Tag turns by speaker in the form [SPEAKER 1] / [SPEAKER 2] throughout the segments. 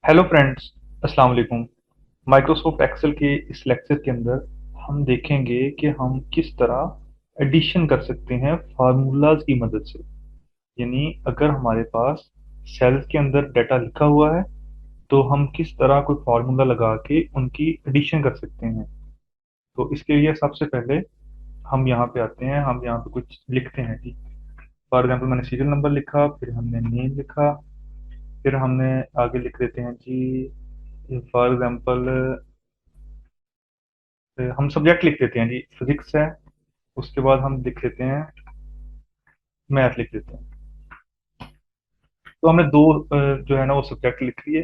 [SPEAKER 1] Hello friends, अस्सलाम वालेकुम। Microsoft Excel के इस लेक्चर के अंदर हम देखेंगे कि हम किस तरह एडिशन कर सकते हैं फार्मूलाज की मदद से। यानी अगर हमारे पास सेल्स के अंदर डाटा लिखा हुआ है तो हम किस तरह कोई फार्मूला लगा के उनकी एडिशन कर सकते हैं। तो इसके लिए सबसे पहले हम यहाँ पे आते हैं, हम यहाँ पे कुछ लिखते हैं जी। फॉर एग्जाम्पल मैंने सीरियल नंबर लिखा, फिर हमने नेम लिखा, फिर हमने आगे लिख देते हैं जी। फॉर एग्जाम्पल हम सब्जेक्ट लिख देते हैं जी, फिजिक्स है। उसके बाद हम लिख लेते हैं मैथ लिख देते हैं। तो हमने दो जो है ना वो सब्जेक्ट लिख लिए।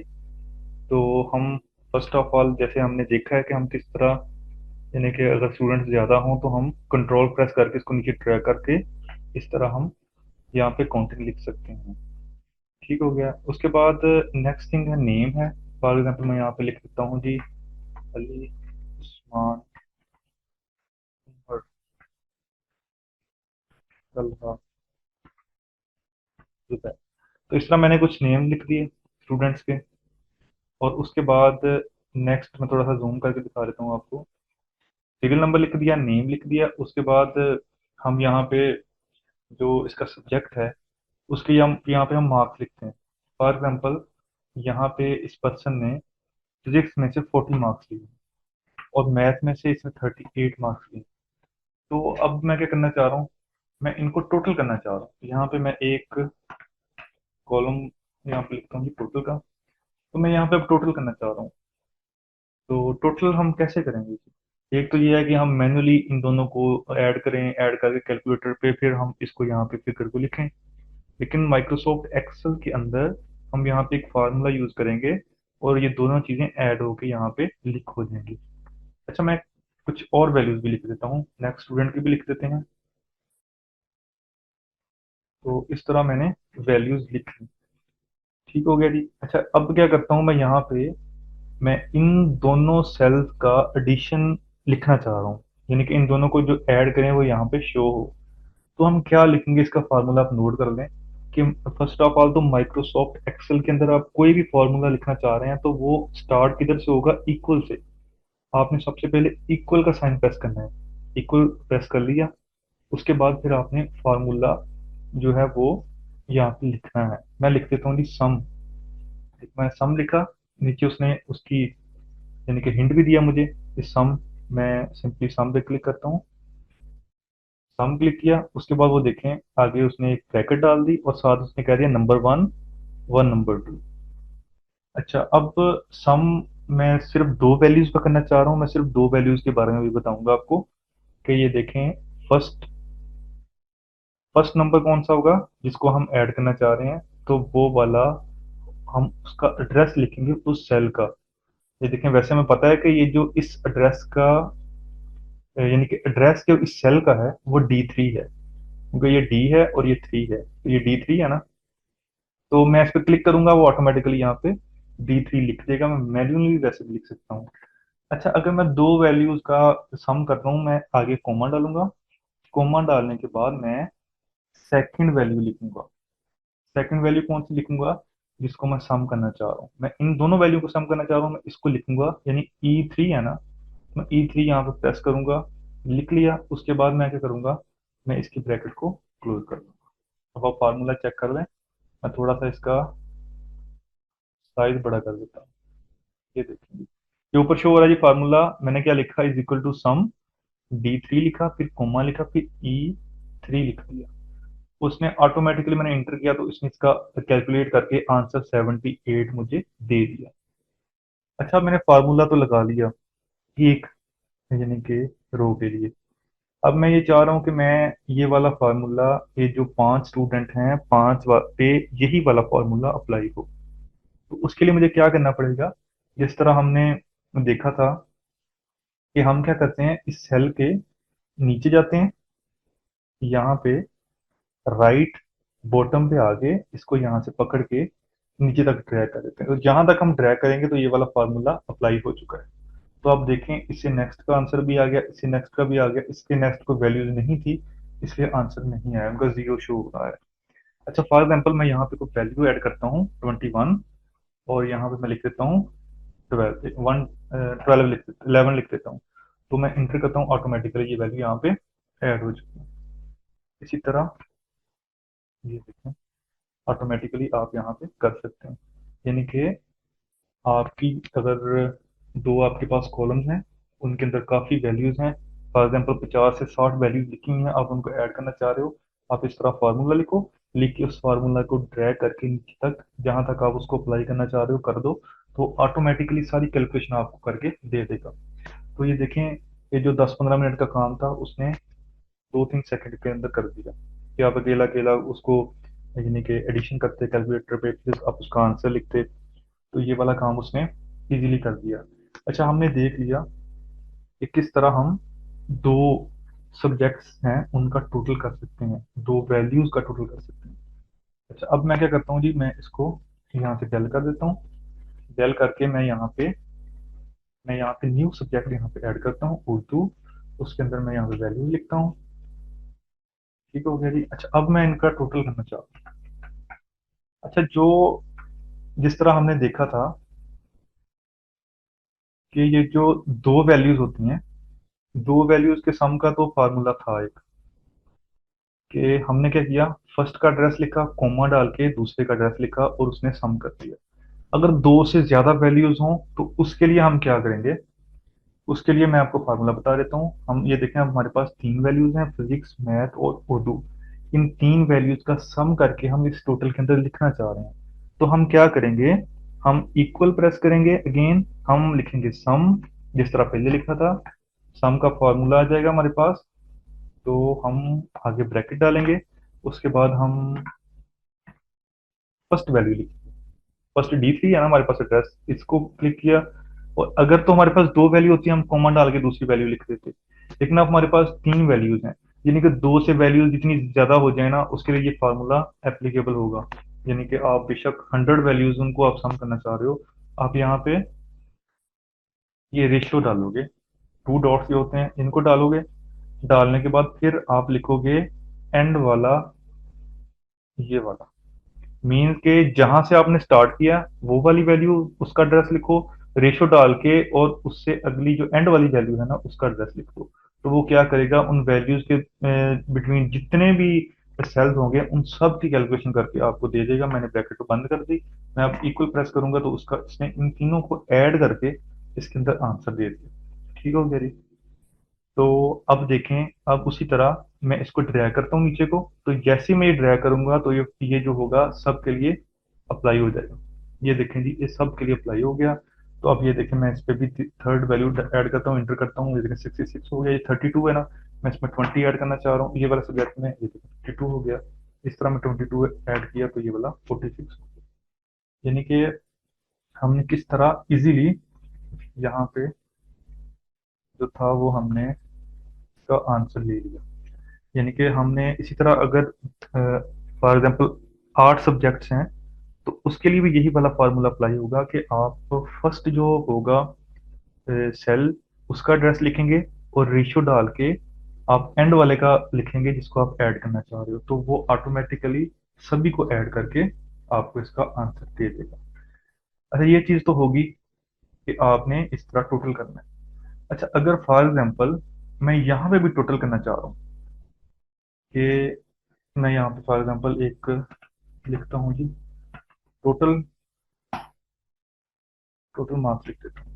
[SPEAKER 1] तो हम फर्स्ट ऑफ ऑल जैसे हमने देखा है कि हम किस तरह, यानी कि अगर स्टूडेंट्स ज़्यादा हों तो हम कंट्रोल प्रेस करके इसको नीचे ड्रैग करके इस तरह हम यहाँ पे काउंटिंग लिख सकते हैं। ठीक हो गया। उसके बाद नेक्स्ट थिंग है नेम है। फॉर एग्जाम्पल मैं यहाँ पे लिख देता हूँ जी, अली उस्मान उमर तलहा जुबैर। तो इस तरह मैंने कुछ नेम लिख दिए स्टूडेंट्स के। और उसके बाद नेक्स्ट मैं थोड़ा सा जूम करके दिखा देता हूँ आपको। सीरियल नंबर लिख दिया, नेम लिख दिया। उसके बाद हम यहाँ पे जो इसका सब्जेक्ट है उसके हम यहाँ पे हम मार्क्स लिखते हैं। फॉर एग्जांपल यहाँ पे इस पर्सन ने फिजिक्स में से 40 मार्क्स लिए और मैथ में से इसने 38 मार्क्स लिए। तो अब मैं क्या करना चाह रहा हूँ, मैं इनको टोटल करना चाह रहा हूँ। यहाँ पे मैं एक कॉलम यहाँ पे लिखता हूँ टोटल का। तो मैं यहाँ पे अब टोटल करना चाह रहा हूँ। तो टोटल हम कैसे करेंगे? एक तो ये है कि हम मैन्युअली इन दोनों को ऐड करें, ऐड करके कैलकुलेटर पे फिर हम इसको यहाँ पे फिगर को लिखें। लेकिन माइक्रोसॉफ्ट एक्सेल के अंदर हम यहाँ पे एक फार्मूला यूज करेंगे और ये दोनों चीजें ऐड होके यहाँ पे लिख हो जाएंगी। अच्छा, मैं कुछ और वैल्यूज भी लिख देता हूँ, नेक्स्ट स्टूडेंट की भी लिख देते हैं। तो इस तरह मैंने वैल्यूज लिख ली। ठीक हो गया जी। अच्छा, अब क्या करता हूँ मैं यहाँ पे, मैं इन दोनों सेल्स का एडिशन लिखना चाह रहा हूँ। यानी कि इन दोनों को जो ऐड करें वो यहाँ पे शो हो। तो हम क्या लिखेंगे, इसका फार्मूला आप नोट कर लें कि फर्स्ट ऑफ ऑल तो माइक्रोसॉफ्ट एक्सेल के अंदर आप कोई भी फार्मूला लिखना चाह रहे हैं तो वो स्टार्ट किधर से होगा, इक्वल से। आपने सबसे पहले इक्वल का साइन प्रेस करना है। इक्वल प्रेस कर लिया, उसके बाद फिर आपने फार्मूला जो है वो यहाँ पे लिखना है। मैं लिख देता हूँ जी सम। मैं सम लिखा, नीचे उसने उसकी यानी कि हिंट भी दिया मुझे इस सम। मैं सिंपली सम पे क्लिक करता हूँ, सम क्लिक किया। उसके बाद वो देखें आगे उसने एक ब्रैकेट डाल दी और साथ उसने कह दिया number one, one number two. अच्छा, अब सम मैं सिर्फ दो वैल्यूज का करना चाह रहा हूँ। मैं सिर्फ दो वैल्यूज के बारे में भी बताऊंगा आपको कि ये देखें। फर्स्ट फर्स्ट नंबर कौन सा होगा जिसको हम ऐड करना चाह रहे हैं, तो वो वाला हम उसका एड्रेस लिखेंगे उस सेल का। ये देखें, वैसे हमें पता है कि ये जो इस एड्रेस का यानी कि एड्रेस जो इस सेल का है वो D3 है, क्योंकि ये डी है और ये थ्री है, तो ये D3 है ना। तो मैं इस पर क्लिक करूंगा, वो ऑटोमेटिकली यहाँ पे D3 लिख देगा। मैं मैन्युअली वैसे भी लिख सकता हूँ। अच्छा, अगर मैं दो वैल्यूज का सम कर रहा हूँ, मैं आगे कोमा डालूंगा। कोमा डालने के बाद मैं सेकंड वैल्यू लिखूंगा। सेकंड वैल्यू कौन सी लिखूंगा, जिसको मैं सम करना चाह रहा हूँ। मैं इन दोनों वैल्यू को सम करना चाह रहा हूँ, मैं इसको लिखूंगा, यानी E3 है ना। मैं E3 यहाँ पे प्रेस करूंगा, लिख लिया। उसके बाद मैं क्या करूंगा, मैं इसकी ब्रैकेट को क्लोज कर दूंगा। अब आप फार्मूला चेक कर लें। मैं थोड़ा सा इसका साइज बड़ा कर देता हूँ। ये देखिए, ये ऊपर शो हो रहा है जी फार्मूला। मैंने क्या लिखा, is equal to some, D3 लिखा, फिर कोमा लिखा, फिर E3 लिख दिया। उसने ऑटोमेटिकली, मैंने इंटर किया तो इसने इसका कैलकुलेट करके आंसर 78 मुझे दे दिया। अच्छा, मैंने फार्मूला तो लगा लिया एक, यानी कि रो के लिए। अब मैं ये चाह रहा हूँ कि मैं ये वाला फार्मूला, ये जो पांच स्टूडेंट हैं पे यही वाला फार्मूला अप्लाई हो। तो उसके लिए मुझे क्या करना पड़ेगा, जिस तरह हमने देखा था कि हम क्या करते हैं, इस सेल के नीचे जाते हैं, यहाँ पे राइट बॉटम पे आगे इसको यहाँ से पकड़ के नीचे तक ड्रैग कर देते हैं। तो जहां तक हम ड्रैग करेंगे तो ये वाला फार्मूला अप्लाई हो चुका है। तो आप देखें, इससे नेक्स्ट का आंसर भी आ गया, इससे नेक्स्ट का भी आ गया, इसके नेक्स्ट को वैल्यूज नहीं थी इसलिए आंसर नहीं आया, उनका जीरो शो हो रहा है। अच्छा, फॉर एग्जाम्पल मैं यहाँ पे कोई वैल्यू ऐड करता हूँ 21। और यहाँ पे मैं लिख देता हूँ 12 लिख देता 11 लिख देता हूँ। तो मैं इंटर करता हूँ, ऑटोमेटिकली ये वैल्यू यहाँ पे ऐड हो चुकी है। इसी तरह ये देखें, ऑटोमेटिकली आप यहाँ पे कर सकते हैं। यानी कि आपकी अगर दो आपके पास कॉलम्स हैं, उनके अंदर काफ़ी वैल्यूज़ हैं, फॉर एग्जांपल 50 से 60 वैल्यूज लिखी हुई हैं, आप उनको ऐड करना चाह रहे हो, आप इस तरह फार्मूला लिखो, लिख के उस फार्मूला को ड्रैग करके नीचे तक जहाँ तक आप उसको अप्लाई करना चाह रहे हो कर दो, तो ऑटोमेटिकली सारी कैलकुलेशन आपको करके दे देगा। तो ये देखें, ये जो 10-15 मिनट का काम था उसने 2-3 सेकंड के अंदर कर दिया कि आप अकेला अकेला उसको यानी कि एडिशन करते कैलकुलेटर पे, फिर आप उसका आंसर लिखते, तो ये वाला काम उसने इजीली कर दिया। अच्छा, हमने देख लिया कि किस तरह हम दो सब्जेक्ट्स हैं उनका टोटल कर सकते हैं, दो वैल्यूज का टोटल कर सकते हैं। अच्छा, अब मैं क्या करता हूँ जी, मैं इसको यहाँ से डेल कर देता हूँ। डेल करके मैं यहाँ पे न्यू सब्जेक्ट यहाँ पे ऐड करता हूँ उर्दू। उसके अंदर मैं यहाँ पे वैल्यू लिखता हूँ। ठीक हो गया जी। अच्छा, अब मैं इनका टोटल करना चाहता हूँ। अच्छा, जो जिस तरह हमने देखा था कि ये जो दो वैल्यूज होती हैं, दो वैल्यूज के सम का तो फार्मूला था एक, कि हमने क्या किया, फर्स्ट का एड्रेस लिखा, कॉमा डाल के दूसरे का एड्रेस लिखा और उसने सम कर दिया। अगर दो से ज्यादा वैल्यूज हों तो उसके लिए हम क्या करेंगे, उसके लिए मैं आपको फार्मूला बता देता हूँ। हम ये देखें, अब हमारे पास तीन वैल्यूज हैं, फिजिक्स, मैथ और उर्दू। इन तीन वैल्यूज का सम करके हम इस टोटल के अंदर लिखना चाह रहे हैं। तो हम क्या करेंगे, हम इक्वल प्रेस करेंगे, अगेन हम लिखेंगे सम, जिस तरह पहले लिखा था। सम का फॉर्मूला आ जाएगा हमारे पास, तो हम आगे ब्रैकेट डालेंगे। उसके बाद हम फर्स्ट वैल्यू लिखेंगे, फर्स्ट D3 है ना हमारे पास एड्रेस, इसको क्लिक किया। और अगर तो हमारे पास दो वैल्यू होती है, हम कॉमा डाल के दूसरी वैल्यू लिख देते। लेकिन अब हमारे पास तीन वैल्यूज हैं, यानी कि दो से वैल्यूज जितनी ज्यादा हो जाए ना, उसके लिए ये फार्मूला एप्लीकेबल होगा। यानी कि आप बेशक 100 वैल्यूज उनको आप सम करना चाह रहे हो, आप यहाँ पे ये रेशियो डालोगे, टू डॉट्स जो होते हैं इनको डालोगे। डालने के बाद फिर आप लिखोगे एंड वाला, ये वाला मीन्स के जहां से आपने स्टार्ट किया वो वाली वैल्यू, उसका एड्रेस लिखो, रेशो डाल के, और उससे अगली जो एंड वाली वैल्यू है ना उसका एड्रेस लिख दो। तो वो क्या करेगा, उन वैल्यूज के बिटवीन जितने भी सेल्स होंगे उन सब की कैलकुलेशन करके आपको दे देगा। मैंने ब्रैकेट को बंद कर दी, मैं अब इक्वल प्रेस करूंगा तो उसका इसने इन तीनों को ऐड करके इसके अंदर आंसर दे दिया। ठीक हो गया जी। तो अब देखें, अब उसी तरह मैं इसको ड्रैग करता हूँ नीचे को, तो जैसे ही मैं ये ड्रैग करूंगा तो ये जो होगा सब के लिए अप्लाई हो जाएगा। ये देखें जी, ये सब के लिए अप्लाई हो गया। तो अब ये देखें, मैं इस पे भी थर्ड वैल्यू ऐड करता हूँ, इंटर करता हूँ, ये देखें 66 हो गया। ये 32 है ना, मैं इसमें 20 ऐड करना चाह रहा हूँ, ये वाला सब्जेक्ट में, ये देखें 52 हो गया। इस तरह मैं 22 ऐड किया तो ये वाला 46 हो गया। यानी कि हमने किस तरह इजीली यहाँ पे जो था वो हमने इसका आंसर ले लिया। यानी कि हमने इसी तरह अगर फॉर एग्जांपल 8 सब्जेक्ट्स हैं, तो उसके लिए भी यही वाला फार्मूला अप्लाई होगा कि आप फर्स्ट जो होगा सेल, उसका एड्रेस लिखेंगे, और रेशियो डाल के आप एंड वाले का लिखेंगे जिसको आप ऐड करना चाह रहे हो, तो वो ऑटोमेटिकली सभी को ऐड करके आपको इसका आंसर दे देगा। अच्छा, ये चीज़ तो होगी कि आपने इस तरह टोटल करना है। अच्छा, अगर फॉर एग्जांपल मैं यहाँ पे भी टोटल करना चाह रहा हूँ, कि मैं यहाँ पे फॉर एग्जांपल एक लिखता हूँ जी, टोटल टोटल मार्क्स लिख देता हूँ।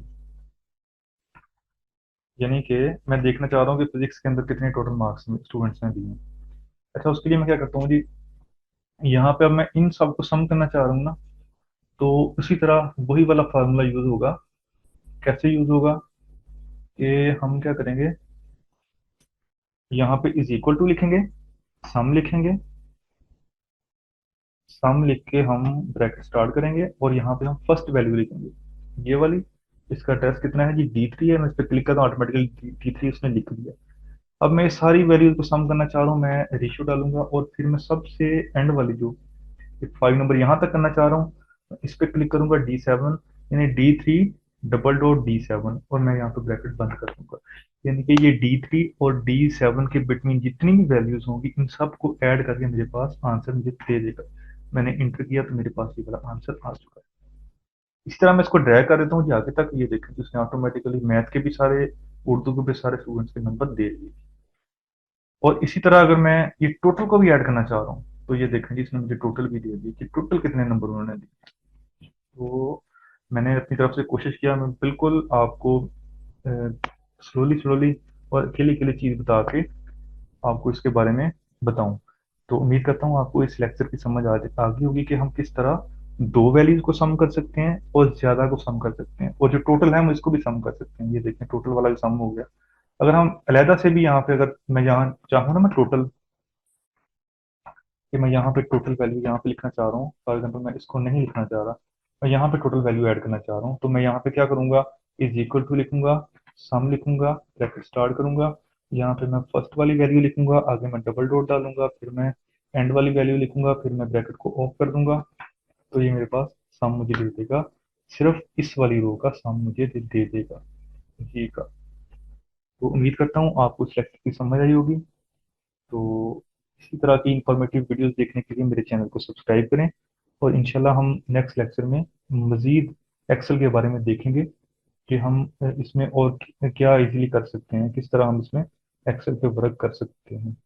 [SPEAKER 1] यानी कि मैं देखना चाह रहा हूँ कि फिजिक्स के अंदर कितने टोटल मार्क्स स्टूडेंट्स ने दिए हैं। अच्छा, उसके लिए मैं क्या करता हूँ जी, यहाँ पे अब मैं इन सबको सम करना चाह रहा हूँ ना, तो उसी तरह वही वाला फार्मूला यूज होगा। कैसे यूज होगा, कि हम क्या करेंगे, यहाँ पे इज इक्वल टू लिखेंगे, सम लिखेंगे, सम लिख के हम ब्रैकेट स्टार्ट करेंगे, और यहाँ पे हम फर्स्ट वैल्यू लिखेंगे, ये वाली। इसका एड्रेस कितना है जी, D3 है, मैं इस पर क्लिक करता हूँ, ऑटोमेटिकली D3 उसने लिख दिया। अब मैं इस सारी वैल्यूज को सम करना चाह रहा हूँ, मैं रेशियो डालूंगा, और फिर मैं सबसे एंड वाली जो 5 नंबर यहाँ तक करना चाह रहा हूँ, इस पे क्लिक करूंगा D7, यानी D3 डबल डॉट D7, और मैं यहाँ पे ब्रैकेट बंद कर दूंगा। यानी कि ये D3 और D7 के बिटवीन जितनी भी वैल्यूज होंगी इन सब को ऐड करके मेरे पास आंसर मुझे दे देगा। मैंने इंटर किया तो मेरे पास ये वाला आंसर आ चुका है। इस तरह मैं इसको ड्रैग कर देता हूँ जी आगे तक। ये देखें कि उसने ऑटोमेटिकली मैथ के भी सारे, उर्दू के भी सारे स्टूडेंट्स के नंबर दे दिए। और इसी तरह अगर मैं ये टोटल को भी ऐड करना चाह रहा हूँ, तो ये देखें जी इसने मुझे टोटल भी दे दी कि टोटल कितने नंबर उन्होंने दिए। तो मैंने अपनी तरफ से कोशिश किया, मैं बिल्कुल आपको स्लोली स्लोली और अकेली अकेली चीज़ बता के आपको इसके बारे में बताऊं। तो उम्मीद करता हूँ आपको इस लेक्चर की समझ आ गई होगी कि हम किस तरह दो वैल्यूज को सम कर सकते हैं और ज्यादा को सम कर सकते हैं, और जो टोटल है हम इसको भी सम कर सकते हैं। ये देखें टोटल वाला भी सम हो गया। अगर हम अलहदा से भी यहाँ पे, अगर मैं यहाँ चाहूँ ना, मैं टोटल, कि मैं यहाँ पे टोटल वैल्यू यहाँ पे लिखना चाह रहा हूँ, फॉर एग्जाम्पल मैं इसको नहीं लिखना चाह रहा, मैं यहाँ पे टोटल वैल्यू ऐड करना चाह रहा हूँ, तो मैं यहाँ पे क्या करूंगा, इज इक्वल टू लिखूंगा, सम लिखूंगा, ब्रैकेट स्टार्ट करूंगा, यहाँ पे मैं फर्स्ट वाली वैल्यू लिखूंगा, आगे मैं डबल डॉट डालूंगा, फिर मैं एंड वाली वैल्यू लिखूंगा, फिर मैं ब्रैकेट को ऑफ कर दूंगा। तो ये मेरे पास सम मुझे दे देगा, सिर्फ इस वाली रो का सम मुझे दे देगा जी का। तो उम्मीद करता हूँ आपको इस लेक्चर की समझ आई होगी। तो इसी तरह की इंफॉर्मेटिव वीडियोस देखने के लिए मेरे चैनल को सब्सक्राइब करें, और इंशाल्लाह हम नेक्स्ट लेक्चर में मज़ीद एक्सेल के बारे में देखेंगे कि हम इसमें और क्या इजीली कर सकते हैं, किस तरह हम इसमें एक्सेल पे वर्क कर सकते हैं।